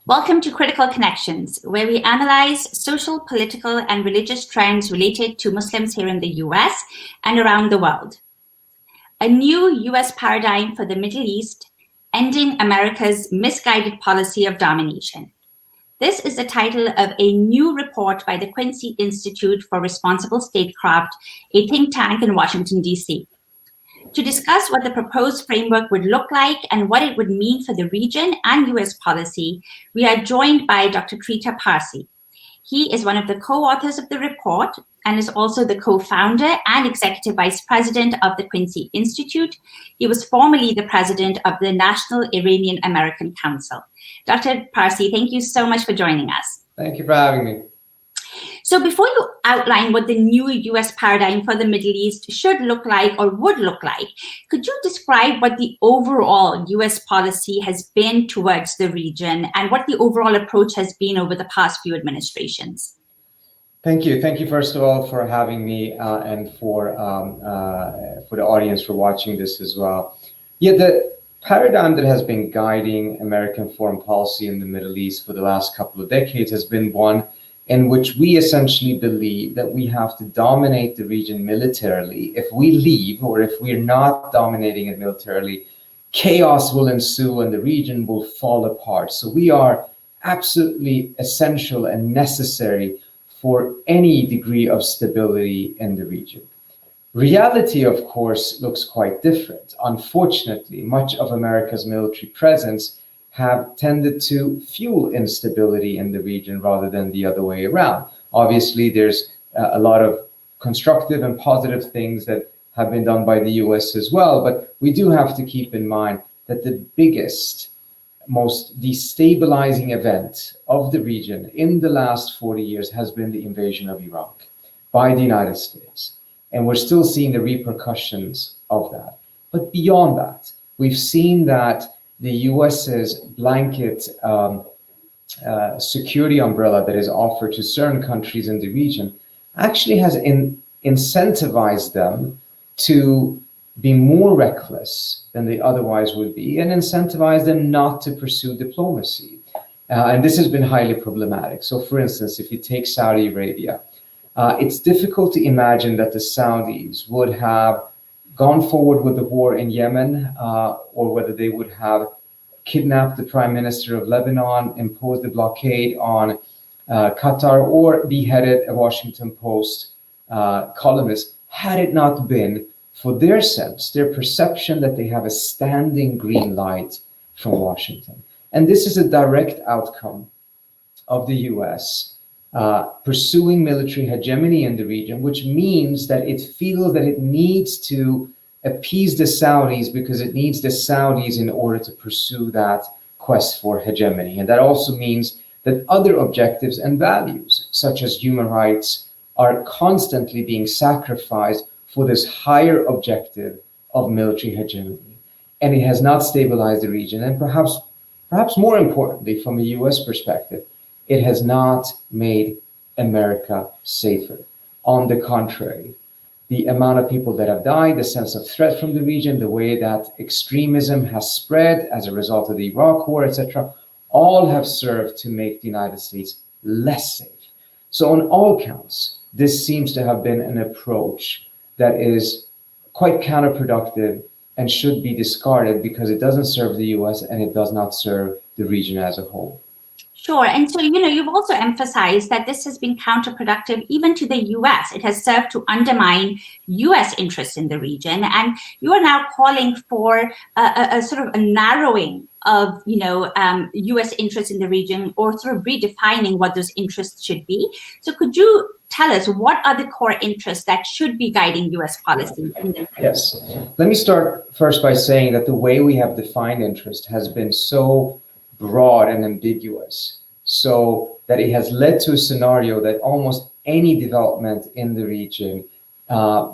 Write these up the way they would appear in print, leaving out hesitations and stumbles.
Welcome to Critical Connections, where we analyze social, political, and religious trends related to Muslims here in the US and around the world. A new US paradigm for the Middle East, ending America's misguided policy of domination. This is the title of a new report by the Quincy Institute for Responsible Statecraft, a think tank in Washington, D.C. To discuss what the proposed framework would look like and what it would mean for the region and US policy, we are joined by Dr. Trita Parsi. He is one of the co-authors of the report and is also the co-founder and executive vice president of the Quincy Institute. He was formerly the president of the National Iranian American Council. Dr. Parsi, thank you so much for joining us. Thank you for having me. So before you outline what the new US paradigm for the Middle East should look like or would look like, could you describe what the overall US policy has been towards the region and what the overall approach has been over the past few administrations? Thank you. Thank you, first of all, for having me and for the audience for watching this as well. Yeah, the paradigm that has been guiding American foreign policy in the Middle East for the last couple of decades has been one in which we essentially believe that we have to dominate the region militarily. If we leave, or if we're not dominating it militarily, chaos will ensue and the region will fall apart. So we are absolutely essential and necessary for any degree of stability in the region. Reality, of course, looks quite different. Unfortunately, much of America's military presence have tended to fuel instability in the region rather than the other way around. Obviously, there's a lot of constructive and positive things that have been done by the US as well, but we do have to keep in mind that the biggest, most destabilizing event of the region in the last 40 years has been the invasion of Iraq by the United States. And we're still seeing the repercussions of that. But beyond that, we've seen that the US's blanket security umbrella that is offered to certain countries in the region actually has incentivized them to be more reckless than they otherwise would be and incentivize them not to pursue diplomacy. And this has been highly problematic. So for instance, if you take Saudi Arabia, it's difficult to imagine that the Saudis would have gone forward with the war in Yemen, or whether they would have kidnapped the prime minister of Lebanon, imposed a blockade on Qatar, or beheaded a Washington Post columnist, had it not been for their sense, their perception that they have a standing green light from Washington. And this is a direct outcome of the US pursuing military hegemony in the region, which means that it feels that it needs to appease the Saudis because it needs the Saudis in order to pursue that quest for hegemony. And that also means that other objectives and values, such as human rights, are constantly being sacrificed for this higher objective of military hegemony. And it has not stabilized the region. And perhaps more importantly, from a US perspective, it has not made America safer. On the contrary, the amount of people that have died, the sense of threat from the region, the way that extremism has spread as a result of the Iraq war, etc., all have served to make the United States less safe. So on all counts, this seems to have been an approach that is quite counterproductive and should be discarded because it doesn't serve the US and it does not serve the region as a whole. Sure. And so, you've also emphasized that this has been counterproductive even to the US. It has served to undermine US interests in the region. And you are now calling for a sort of a narrowing of, US interests in the region, or sort of redefining what those interests should be. So could you tell us what are the core interests that should be guiding US policy? Yes. Let me start first by saying that the way we have defined interest has been so broad and ambiguous, so that it has led to a scenario that almost any development in the region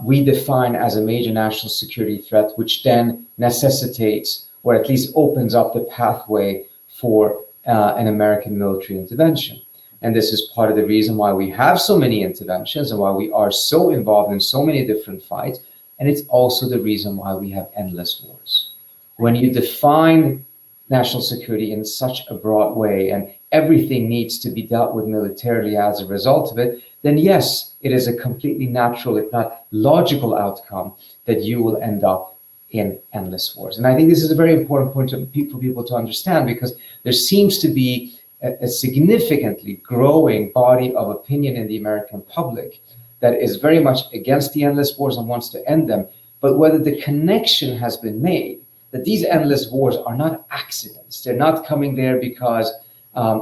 we define as a major national security threat, which then necessitates, or at least opens up the pathway for an American military intervention. And this is part of the reason why we have so many interventions and why we are so involved in so many different fights. And it's also the reason why we have endless wars. When you define national security in such a broad way and everything needs to be dealt with militarily as a result of it, then yes, it is a completely natural, if not logical outcome that you will end up in endless wars. And I think this is a very important point for people to understand, because there seems to be a significantly growing body of opinion in the American public that is very much against the endless wars and wants to end them. But whether the connection has been made that these endless wars are not accidents, they're not coming there because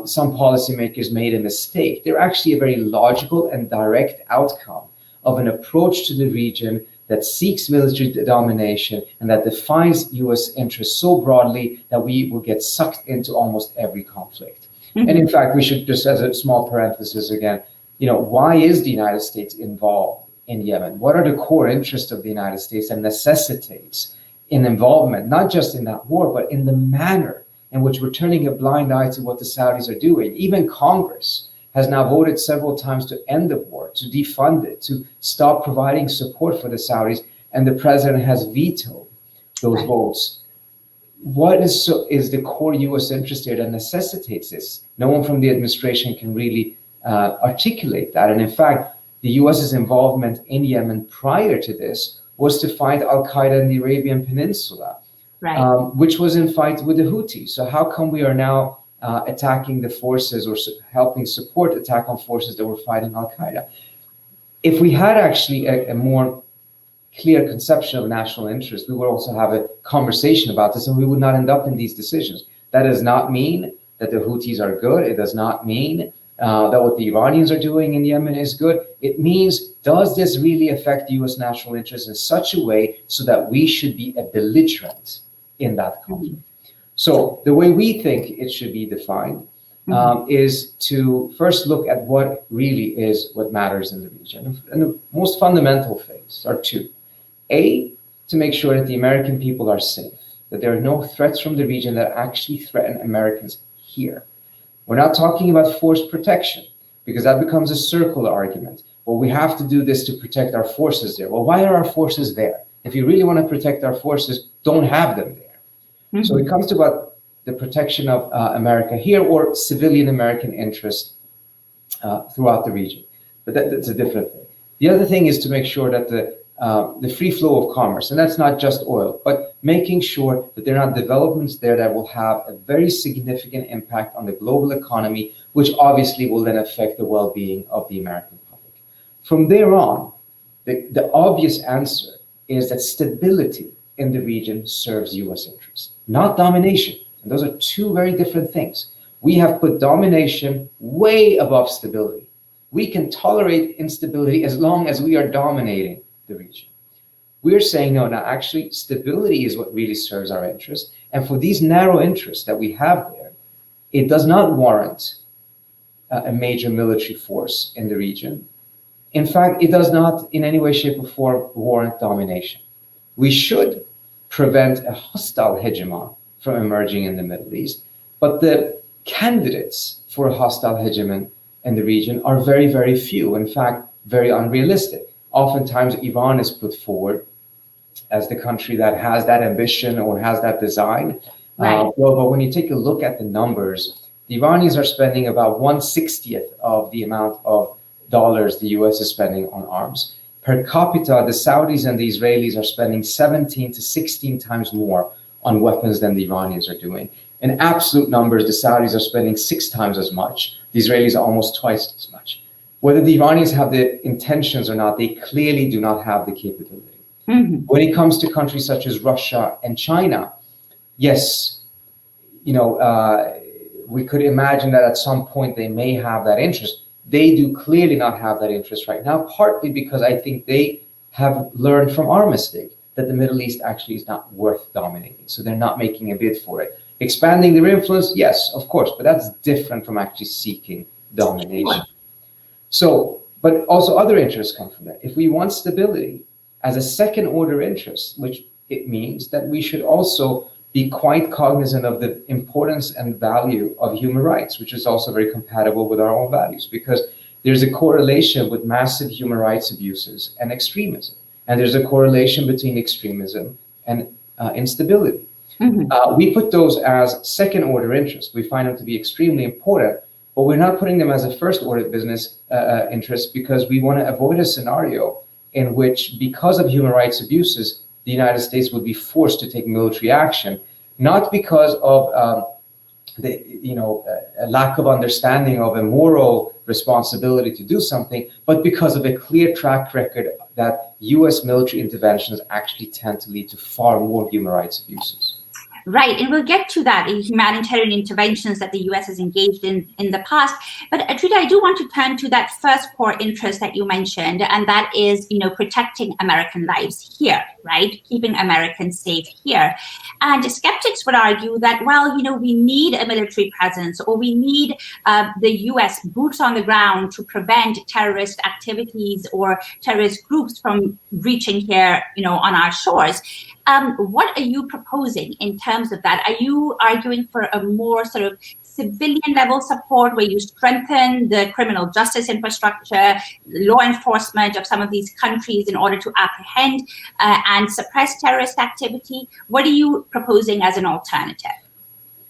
some policymakers made a mistake. They're actually a very logical and direct outcome of an approach to the region that seeks military domination and that defines US interests so broadly that we will get sucked into almost every conflict. Mm-hmm. And in fact, we should just, as a small parenthesis again, why is the United States involved in Yemen? What are the core interests of the United States that necessitates an involvement, not just in that war, but in the manner in which we're turning a blind eye to what the Saudis are doing? Even Congress has now voted several times to end the war, to defund it, to stop providing support for the Saudis, and the president has vetoed those votes. What is the core U.S. interest here that necessitates this? No one from the administration can really articulate that. And in fact, the U.S.'s involvement in Yemen prior to this was to fight al-Qaeda in the Arabian Peninsula, which was in fight with the Houthis. So how come we are now attacking the forces or helping support attack on forces that were fighting al-Qaeda? If we had actually a more clear conception of national interest, we would also have a conversation about this and we would not end up in these decisions. That does not mean that the Houthis are good. It does not mean that what the Iranians are doing in Yemen is good. It means, does this really affect U.S. national interests in such a way so that we should be a belligerent in that conflict? So the way we think it should be defined is to first look at what really is what matters in the region. And the most fundamental things are two. A, to make sure that the American people are safe, that there are no threats from the region that actually threaten Americans here. We're not talking about forced protection, because that becomes a circular argument. Well, we have to do this to protect our forces there. Well, why are our forces there? If you really want to protect our forces, don't have them there. Mm-hmm. So it comes to about the protection of America here or civilian American interests throughout the region. But that's a different thing. The other thing is to make sure that the free flow of commerce, and that's not just oil, but making sure that there are not developments there that will have a very significant impact on the global economy, which obviously will then affect the well-being of the American public. From there on, the obvious answer is that stability in the region serves U.S. interests, not domination. And those are two very different things. We have put domination way above stability. We can tolerate instability as long as we are dominating the region. We're saying, no, actually, stability is what really serves our interests. And for these narrow interests that we have there, it does not warrant a major military force in the region. In fact, it does not in any way, shape, or form warrant domination. We should prevent a hostile hegemon from emerging in the Middle East, but the candidates for a hostile hegemon in the region are very, very few. In fact, very unrealistic. Oftentimes, Iran is put forward as the country that has that ambition or has that design. Right. But when you take a look at the numbers, the Iranians are spending about 1/60th of the amount of dollars the US is spending on arms. Per capita, the Saudis and the Israelis are spending 17 to 16 times more on weapons than the Iranians are doing. In absolute numbers, the Saudis are spending 6 times as much. The Israelis are almost twice as much. Whether the Iranians have the intentions or not, they clearly do not have the capability. Mm-hmm. When it comes to countries such as Russia and China, yes, we could imagine that at some point they may have that interest. They do clearly not have that interest right now, partly because I think they have learned from our mistake that the Middle East actually is not worth dominating. So they're not making a bid for it. Expanding their influence, yes, of course, but that's different from actually seeking domination. So, but also other interests come from that. If we want stability as a second order interest, which it means that we should also be quite cognizant of the importance and value of human rights, which is also very compatible with our own values, because there's a correlation with massive human rights abuses and extremism. And there's a correlation between extremism and instability. We put those as second order interests. We find them to be extremely important, but we're not putting them as a first order business interest because we want to avoid a scenario in which, because of human rights abuses, the United States would be forced to take military action, not because of a lack of understanding of a moral responsibility to do something, but because of a clear track record that U.S. military interventions actually tend to lead to far more human rights abuses. Right, and we'll get to that in humanitarian interventions that the U.S. has engaged in the past. But Trita, I do want to turn to that first core interest that you mentioned, and that is, protecting American lives here, right? Keeping Americans safe here. And skeptics would argue that, well, we need a military presence, or we need the U.S. boots on the ground to prevent terrorist activities or terrorist groups from reaching here, on our shores. What are you proposing in terms of that? Are you arguing for a more sort of civilian level support where you strengthen the criminal justice infrastructure, law enforcement of some of these countries in order to apprehend and suppress terrorist activity? What are you proposing as an alternative?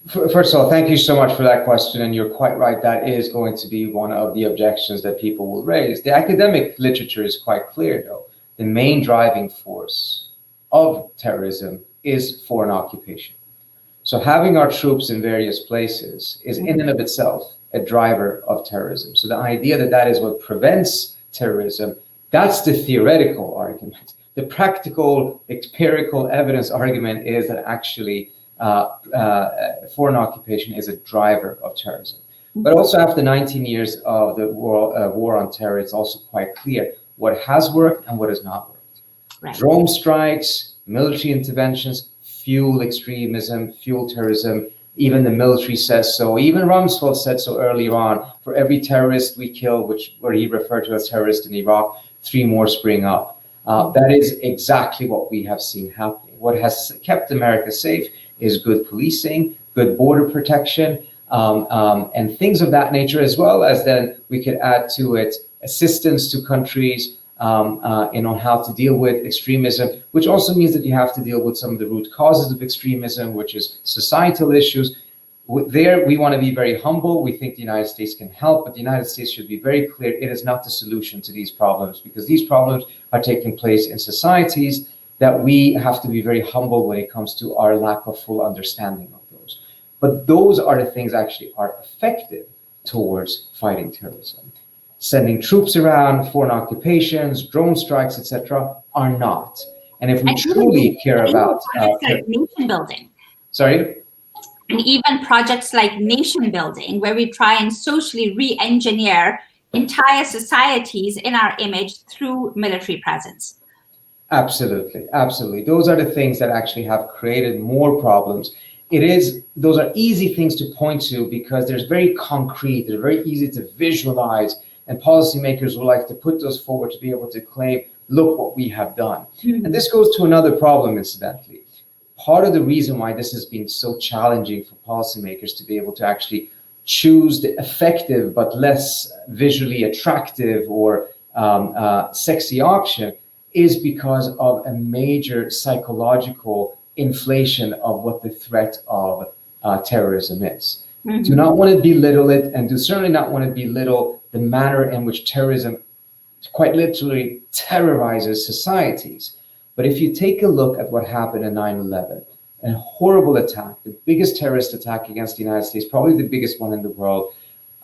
First of all, thank you so much for that question. And you're quite right. That is going to be one of the objections that people will raise. The academic literature is quite clear, though. The main driving force of terrorism is foreign occupation. So having our troops in various places is in and of itself a driver of terrorism. So the idea that that is what prevents terrorism, that's the theoretical argument. The practical, empirical evidence argument is that actually foreign occupation is a driver of terrorism. But also after 19 years of the war on terror, it's also quite clear what has worked and what has not worked. Right. Drone strikes, military interventions, fuel extremism, fuel terrorism. Even the military says so. Even Rumsfeld said so earlier on. For every terrorist we kill, where he referred to as terrorists in Iraq, 3 more spring up. That is exactly what we have seen happening. What has kept America safe is good policing, good border protection, and things of that nature, as well as then we could add to it assistance to countries on how to deal with extremism, which also means that you have to deal with some of the root causes of extremism, which is societal issues. There, we want to be very humble. We think the United States can help, but the United States should be very clear it is not the solution to these problems, because these problems are taking place in societies that we have to be very humble when it comes to our lack of full understanding of those. But those are the things actually are effective towards fighting terrorism. Sending troops around, foreign occupations, drone strikes, etc., are not. And if we truly care about nation building, sorry, and even projects like nation building, where we try and socially re-engineer entire societies in our image through military presence. Absolutely, absolutely. Those are the things that actually have created more problems. Those are easy things to point to because they're very concrete, they're very easy to visualize. And policymakers would like to put those forward to be able to claim, look what we have done. Mm-hmm. And this goes to another problem, incidentally. Part of the reason why this has been so challenging for policymakers to be able to actually choose the effective but less visually attractive or sexy option is because of a major psychological inflation of what the threat of terrorism is. Mm-hmm. Do not want to belittle it, and do certainly not want to belittle the manner in which terrorism quite literally terrorizes societies. But if you take a look at what happened in 9/11, a horrible attack, the biggest terrorist attack against the United States, probably the biggest one in the world.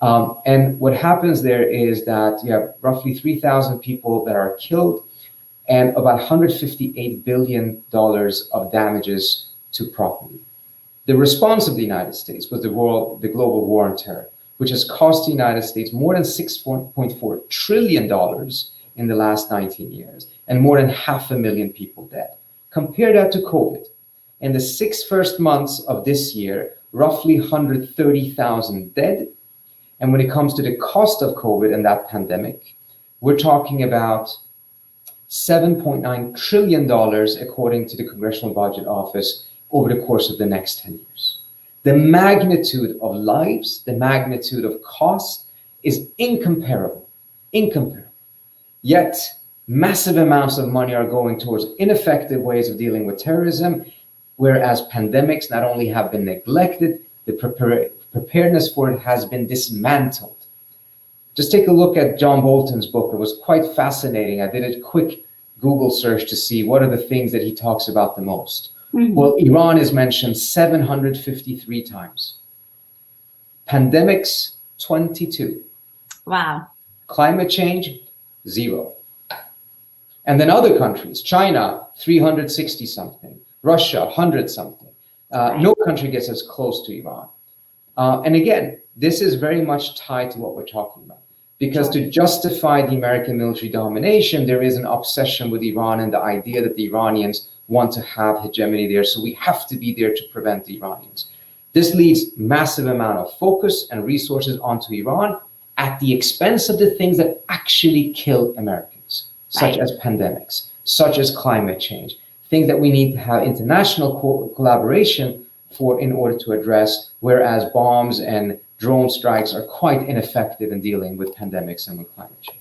And what happens there is that you have roughly 3,000 people that are killed and about $158 billion of damages to property. The response of the United States was the global war on terror, which has cost the United States more than $6.4 trillion in the last 19 years, and more than 500,000 people dead. Compare that to COVID. In the 6 first months of this year, roughly 130,000 dead. And when it comes to the cost of COVID and that pandemic, we're talking about $7.9 trillion, according to the Congressional Budget Office, over the course of the next 10 years. The magnitude of lives, the magnitude of cost is incomparable. Yet, massive amounts of money are going towards ineffective ways of dealing with terrorism, whereas pandemics not only have been neglected, the preparedness for it has been dismantled. Just take a look at John Bolton's book. It was quite fascinating. I did a quick Google search to see what are the things that he talks about the most. Mm-hmm. Well, Iran is mentioned 753 times. Pandemics, 22. Wow. Climate change, 0. And then other countries, China, 360 something, Russia, 100 something. No country gets as close to Iran. And again, this is very much tied to what we're talking about. Because to justify the American military domination, there is an obsession with Iran and the idea that the Iranians want to have hegemony there. So we have to be there to prevent the Iranians. This leads massive amount of focus and resources onto Iran at the expense of the things that actually kill Americans, such as pandemics, such as climate change, things that we need to have international collaboration for in order to address, whereas bombs and drone strikes are quite ineffective in dealing with pandemics and with climate change.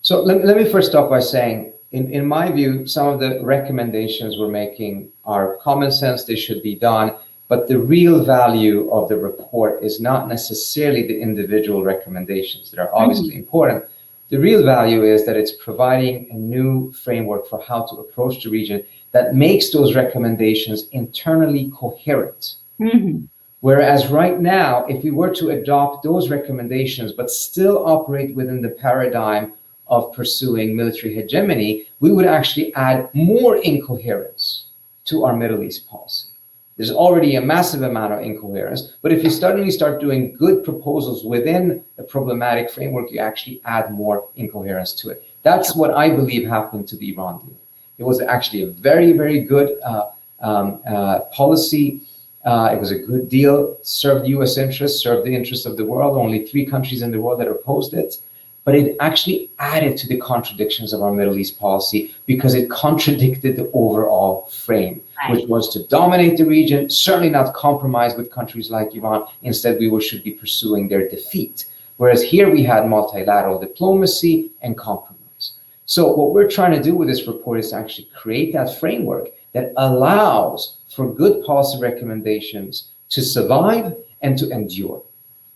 So let me first start by saying, in my view, some of the recommendations we're making are common sense, they should be done, but the real value of the report is not necessarily the individual recommendations that are obviously important. The real value is that it's providing a new framework for how to approach the region that makes those recommendations internally coherent. Mm-hmm. Whereas right now, if we were to adopt those recommendations, but still operate within the paradigm of pursuing military hegemony, we would actually add more incoherence to our Middle East policy. There's already a massive amount of incoherence, but if you suddenly start doing good proposals within a problematic framework, you actually add more incoherence to it. That's what I believe happened to the Iran deal. It was actually a very, very good policy. It was a good deal, served U.S. interests, served the interests of the world. Only 3 countries in the world that opposed it. But it actually added to the contradictions of our Middle East policy because it contradicted the overall frame, which was to dominate the region, certainly not compromise with countries like Iran. Instead, we should be pursuing their defeat. Whereas here we had multilateral diplomacy and compromise. So what we're trying to do with this report is to actually create that framework that allows for good policy recommendations to survive and to endure,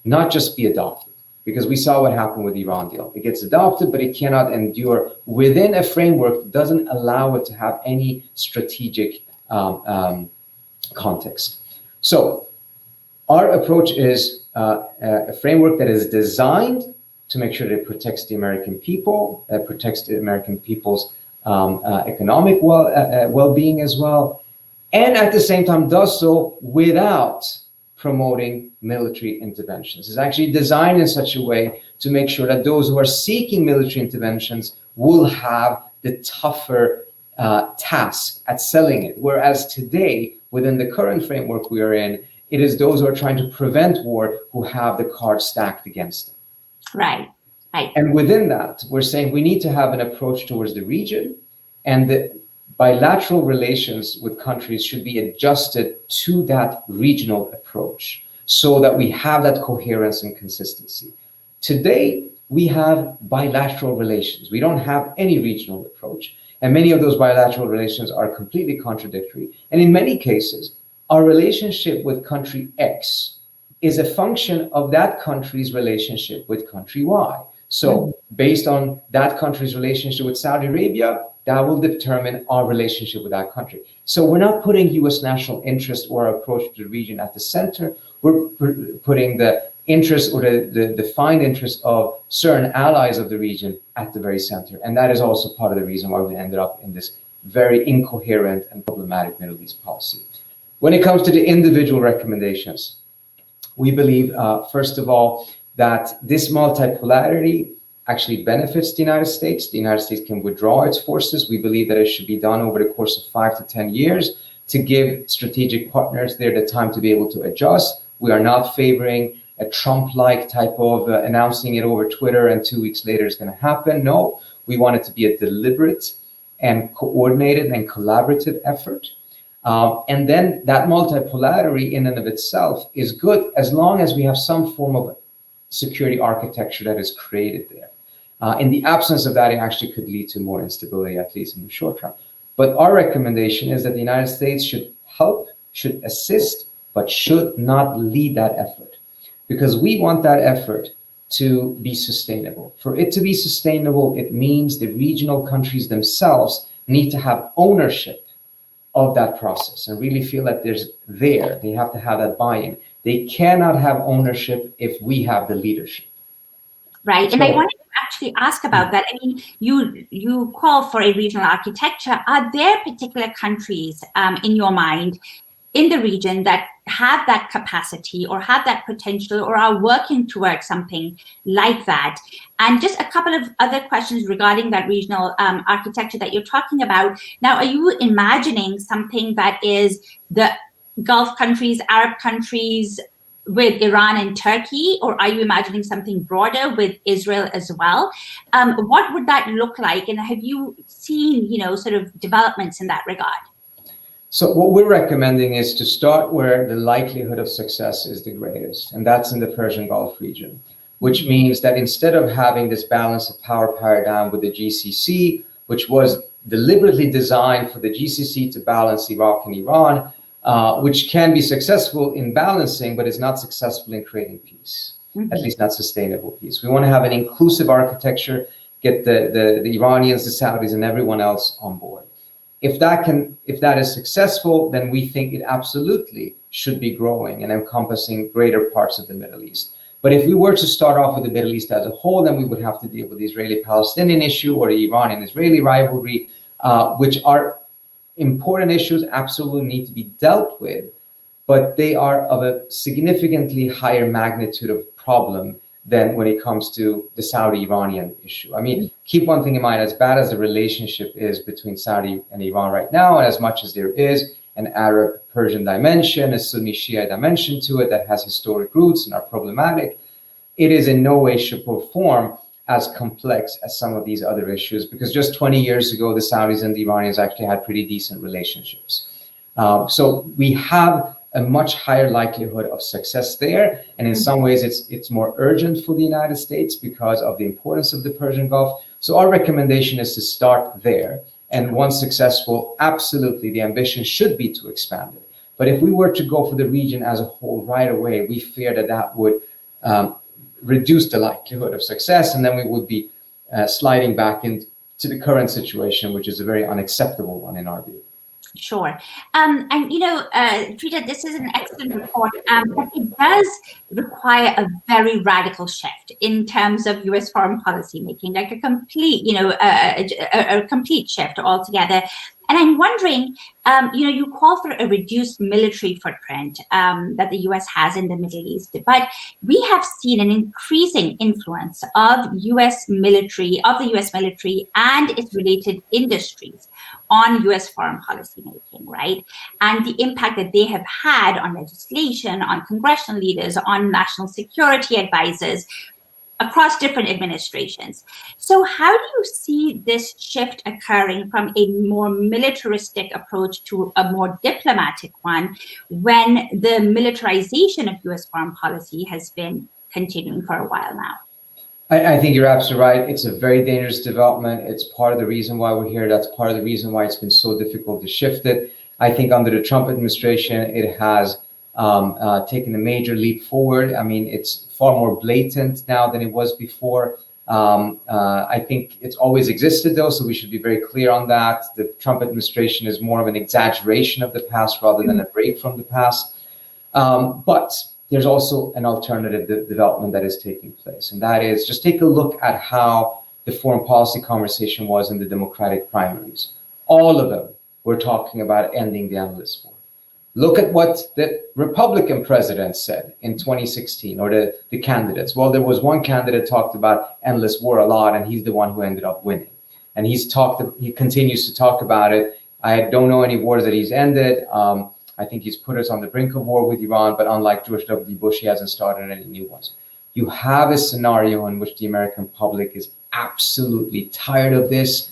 not just be adopted. Because we saw what happened with the Iran deal. It gets adopted, but it cannot endure within a framework that doesn't allow it to have any strategic context. So our approach is a framework that is designed to make sure that it protects the American people, protects the American people's economic well-being as well, and at the same time does so without promoting military interventions. It's actually designed in such a way to make sure that those who are seeking military interventions will have the tougher task at selling it. Whereas today, within the current framework we are in, it is those who are trying to prevent war who have the cards stacked against them. Right, right. And within that, we're saying we need to have an approach towards the region, and the bilateral relations with countries should be adjusted to that regional approach so that we have that coherence and consistency. Today, we have bilateral relations. We don't have any regional approach. And many of those bilateral relations are completely contradictory. And in many cases, our relationship with country X is a function of that country's relationship with country Y. So based on that country's relationship with Saudi Arabia, that will determine our relationship with that country. So we're not putting U.S. national interest or our approach to the region at the center. We're putting the interest or the defined interest of certain allies of the region at the very center. And that is also part of the reason why we ended up in this very incoherent and problematic Middle East policy. When it comes to the individual recommendations, we believe, first of all, that this multipolarity actually benefits the United States. The United States can withdraw its forces. We believe that it should be done over the course of 5 to 10 years to give strategic partners there the time to be able to adjust. We are not favoring a Trump-like type of announcing it over Twitter and 2 weeks later it's going to happen. No, we want it to be a deliberate and coordinated and collaborative effort. And then that multipolarity in and of itself is good as long as we have some form of security architecture that is created there. In the absence of that, it actually could lead to more instability, at least in the short term. But our recommendation is that the United States should help should assist, but should not lead that effort. Because we want that effort to be sustainable. For it to be sustainable, it means the regional countries themselves need to have ownership of that process and really feel that they have to have that buy-in. They cannot have ownership if we have the leadership. Right. And I wanted to actually ask about that. I mean, you call for a regional architecture. Are there particular countries in your mind in the region that have that capacity or have that potential or are working towards something like that? And just a couple of other questions regarding that regional architecture that you're talking about. Now, are you imagining something that is the Gulf countries, Arab countries, with Iran and Turkey, or are you imagining something broader with Israel as well? What would that look like? And have you seen, sort of developments in that regard? So what we're recommending is to start where the likelihood of success is the greatest, and that's in the Persian Gulf region, which means that instead of having this balance of power paradigm with the GCC, which was deliberately designed for the GCC to balance Iraq and Iran, which can be successful in balancing, but is not successful in creating peace, at least not sustainable peace. We want to have an inclusive architecture, get the Iranians, the Saudis, and everyone else on board. If that is successful, then we think it absolutely should be growing and encompassing greater parts of the Middle East. But if we were to start off with the Middle East as a whole, then we would have to deal with the Israeli-Palestinian issue or the Iranian-Israeli rivalry, which are important issues, absolutely need to be dealt with, but they are of a significantly higher magnitude of problem than when it comes to the Saudi-Iranian issue. I mean, keep one thing in mind, as bad as the relationship is between Saudi and Iran right now, and as much as there is an Arab-Persian dimension, a Sunni-Shia dimension to it that has historic roots and are problematic, it is in no way, shape, or form as complex as some of these other issues, because just 20 years ago, the Saudis and the Iranians actually had pretty decent relationships. So we have a much higher likelihood of success there. And in some ways, it's more urgent for the United States because of the importance of the Persian Gulf. So our recommendation is to start there. And once successful, absolutely, the ambition should be to expand it. But if we were to go for the region as a whole right away, we fear that that would reduce the likelihood of success, and then we would be sliding back into the current situation, which is a very unacceptable one in our view. Sure. And, Trita, this is an excellent report, but it does require a very radical shift in terms of U.S. foreign policy making, like a complete, a complete shift altogether. And I'm wondering, you call for a reduced military footprint that the U.S. has in the Middle East, but we have seen an increasing influence of the U.S. military and its related industries on U.S. foreign policy making, right? And the impact that they have had on legislation, on congressional leaders, on national security advisors, across different administrations. So how do you see this shift occurring from a more militaristic approach to a more diplomatic one when the militarization of U.S. foreign policy has been continuing for a while now? I think you're absolutely right. It's a very dangerous development. It's part of the reason why we're here. That's part of the reason why it's been so difficult to shift it. I think under the Trump administration, it has taken a major leap forward. I mean, it's far more blatant now than it was before. I think it's always existed, though, so we should be very clear on that. The Trump administration is more of an exaggeration of the past rather than a break from the past. But there's also an alternative development that is taking place, and that is just take a look at how the foreign policy conversation was in the Democratic primaries. All of them were talking about ending the endless war. Look at what the Republican president said in 2016, or the candidates. Well, there was one candidate talked about endless war a lot, and he's the one who ended up winning. And he continues to talk about it. I don't know any wars that he's ended. I think he's put us on the brink of war with Iran, but unlike George W. Bush, he hasn't started any new ones. You have a scenario in which the American public is absolutely tired of this.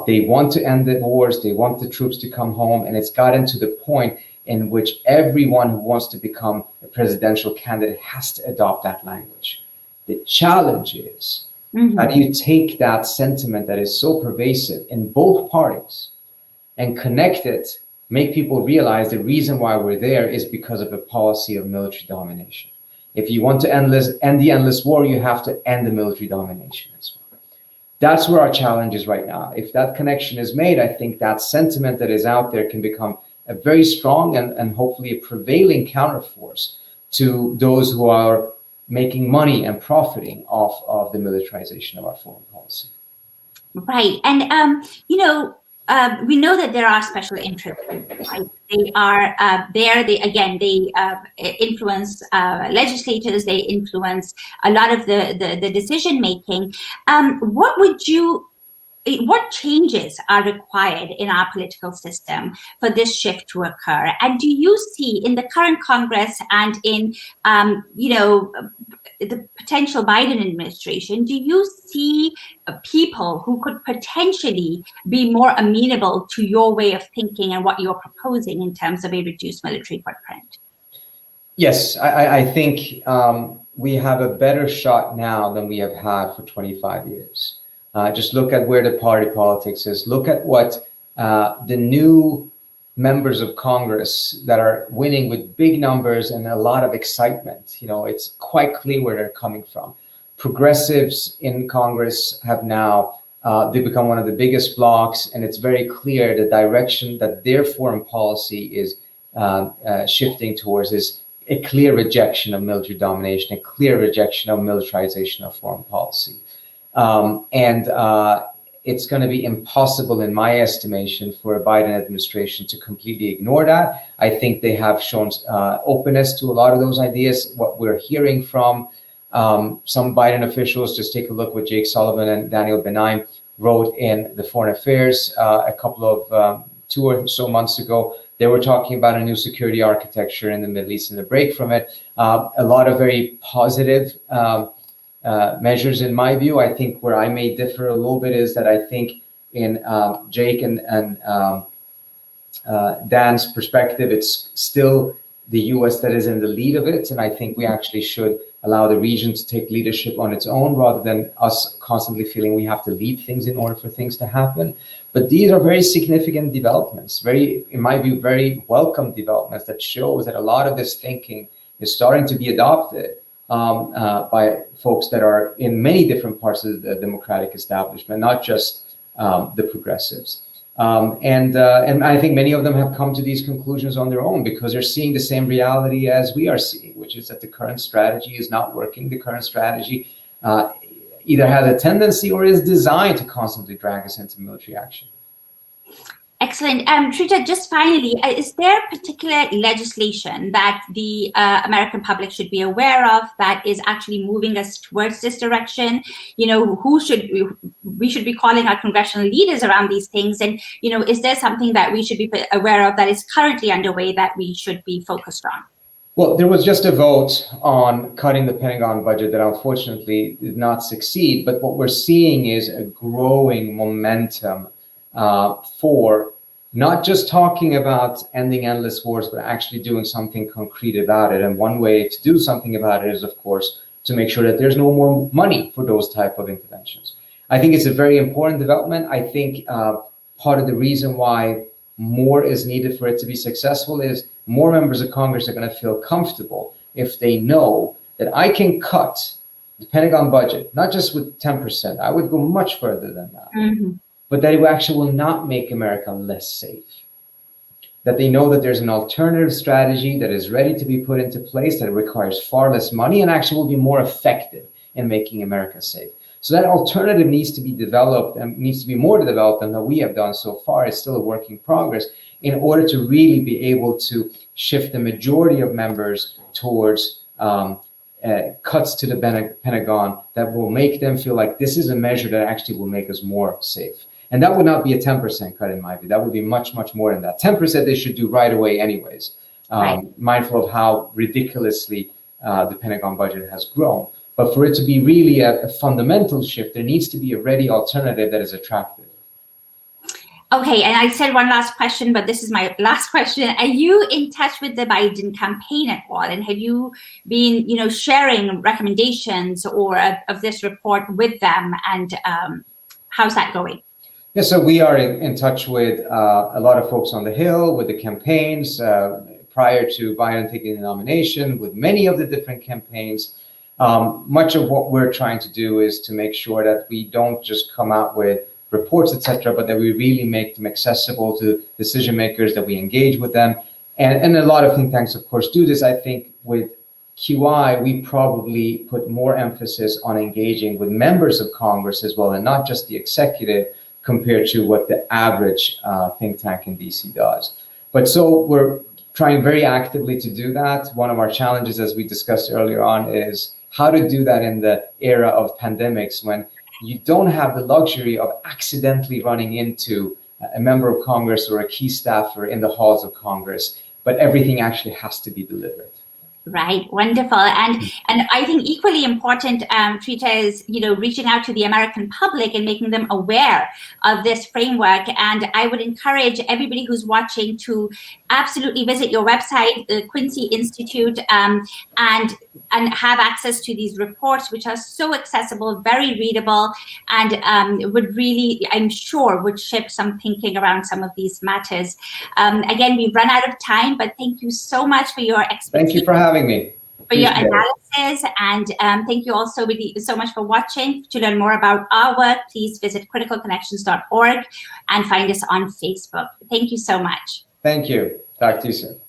They want to end the wars. They want the troops to come home. And it's gotten to the point in which everyone who wants to become a presidential candidate has to adopt that language. The challenge is, how do you take that sentiment that is so pervasive in both parties and connect it make people realize the reason why we're there is because of a policy of military domination. If you want to end the endless war, you have to end the military domination as well. That's where our challenge is right now. If that connection is made, I think that sentiment that is out there can become a very strong and hopefully a prevailing counterforce to those who are making money and profiting off of the militarization of our foreign policy. Right. And, we know that there are special interests. Right? They are there. They influence legislators. They influence a lot of the decision making. What changes are required in our political system for this shift to occur? And do you see in the current Congress and in, the potential Biden administration, do you see people who could potentially be more amenable to your way of thinking and what you're proposing in terms of a reduced military footprint? Yes, I think we have a better shot now than we have had for 25 years. Just look at where the party politics is. Look at what the new members of Congress that are winning with big numbers and a lot of excitement. It's quite clear where they're coming from. Progressives in Congress have now, they become one of the biggest blocs, and it's very clear the direction that their foreign policy is shifting towards is a clear rejection of military domination, a clear rejection of militarization of foreign policy. It's going to be impossible, in my estimation, for a Biden administration to completely ignore that. I think they have shown openness to a lot of those ideas. What we're hearing from some Biden officials, just take a look what Jake Sullivan and Daniel Benaim wrote in the Foreign Affairs a couple of 2 or so months ago. They were talking about a new security architecture in the Middle East and the break from it. A lot of very positive measures, in my view. I think where I may differ a little bit is that I think in Jake and Dan's perspective, it's still the US that is in the lead of it. And I think we actually should allow the region to take leadership on its own rather than us constantly feeling we have to lead things in order for things to happen. But these are very significant developments, in my view, very welcome developments that shows that a lot of this thinking is starting to be adopted by folks that are in many different parts of the democratic establishment, not just the progressives. And I think many of them have come to these conclusions on their own because they're seeing the same reality as we are seeing, which is that the current strategy is not working. The current strategy either has a tendency or is designed to constantly drag us into military action. Excellent. Trita, just finally, is there particular legislation that the American public should be aware of that is actually moving us towards this direction? We should be calling our congressional leaders around these things? And, is there something that we should be aware of that is currently underway that we should be focused on? Well, there was just a vote on cutting the Pentagon budget that unfortunately did not succeed. But what we're seeing is a growing momentum for not just talking about ending endless wars, but actually doing something concrete about it. And one way to do something about it is, of course, to make sure that there's no more money for those type of interventions. I think it's a very important development. I think part of the reason why more is needed for it to be successful is more members of Congress are going to feel comfortable if they know that I can cut the Pentagon budget, not just with 10%. I would go much further than that. Mm-hmm. But that it actually will not make America less safe. That they know that there's an alternative strategy that is ready to be put into place that requires far less money and actually will be more effective in making America safe. So that alternative needs to be developed and needs to be more developed than what we have done so far. It's still a work in progress in order to really be able to shift the majority of members towards cuts to the Pentagon that will make them feel like this is a measure that actually will make us more safe. And that would not be a 10% cut in my view. That would be much, much more than that. 10% they should do right away anyways, right. Mindful of how ridiculously the Pentagon budget has grown. But for it to be really a fundamental shift, there needs to be a ready alternative that is attractive. Okay, and I said one last question, but this is my last question. Are you in touch with the Biden campaign at all? And have you been, sharing recommendations or of this report with them? And how's that going? Yeah, so we are in touch with a lot of folks on the Hill, with the campaigns prior to Biden taking the nomination, with many of the different campaigns. Much of what we're trying to do is to make sure that we don't just come out with reports, etc., but that we really make them accessible to decision makers, that we engage with them. And a lot of think tanks, of course, do this. I think with QI, we probably put more emphasis on engaging with members of Congress as well, and not just the executive, compared to what the average think tank in DC does. But so we're trying very actively to do that. One of our challenges, as we discussed earlier on, is how to do that in the era of pandemics when you don't have the luxury of accidentally running into a member of Congress or a key staffer in the halls of Congress, but everything actually has to be delivered. Right, wonderful, and I think equally important, Trita, is reaching out to the American public and making them aware of this framework. And I would encourage everybody who's watching to absolutely visit your website, the Quincy Institute, and have access to these reports, which are so accessible, very readable, and would really, I'm sure, would shift some thinking around some of these matters. Again, we've run out of time, but thank you so much for your expertise. Thank you for having me. For your analysis, and thank you also so much for watching. To learn more about our work, please visit criticalconnections.org and find us on Facebook. Thank you so much. Thank you. Talk to you soon.